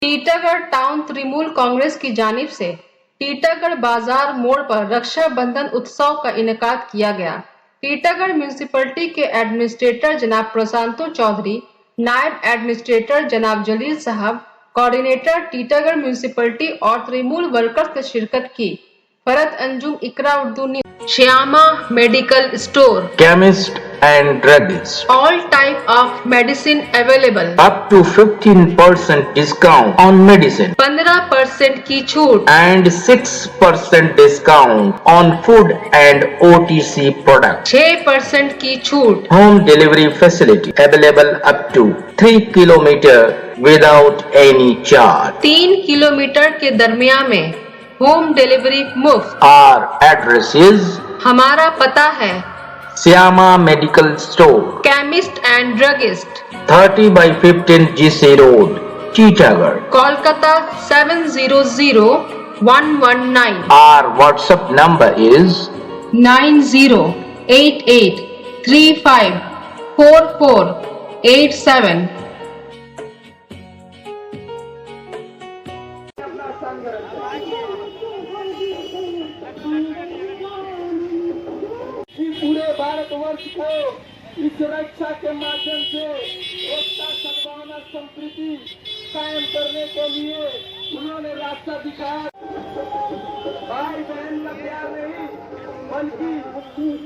Titagarh town Trinamool Congress की जानिब से टीटागढ़ बाजार मोड़ पर रक्षाबंधन उत्सव का इनेकाद किया गया। टीटागढ़ म्यूनिसिपैलिटी के एडमिनिस्ट्रेटर जनाब प्रशांतो चौधरी, नायब एडमिनिस्ट्रेटर जनाब जलील साहब, कोऑर्डिनेटर टीटागढ़ म्यूनिसिपैलिटी और तृणमूल वर्कर्स ने शिरकत की। Farhat Anjum, Iqra Urdu news. Shyama medical store, chemist and druggist. all type of medicine available, Up to 15% discount on medicine 15% की छूट, and 6% discount on food and OTC products. 6% की छूट, Home delivery facility available up to 3 kilometer without any charge. 3 kilometre के दरमियान में home delivery मुफ्त। Our address is हमारा पता है Syama Medical Store, chemist and druggist, 30/15 GC Road, Titagarh. Kolkata 700119, Our WhatsApp number is 9088354487। पूरे भारतवर्ष को इस रक्षा के माध्यम से एकता, सद्भावना, संप्रीति कायम करने के लिए उन्होंने रास्ता दिखाया। भाई बहन का प्यार नहीं, बल्कि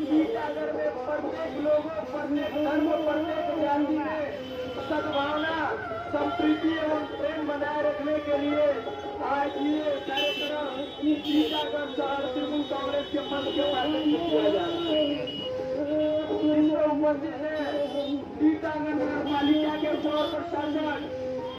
टीटागढ़ में प्रत्येक लोगों, प्रत्येक धर्म, प्रत्येक जाति में सद्भावना, संप्रीति एवं प्रेम बनाए रखने के लिए आज ये कार्यक्रम टीटागढ़ शहर तृणमूल कांग्रेस के मंच के माध्यम से किया जा रहा है। इसमें उपस्थित है टीटागढ़ नगर पालिका के चौर प्रशासन,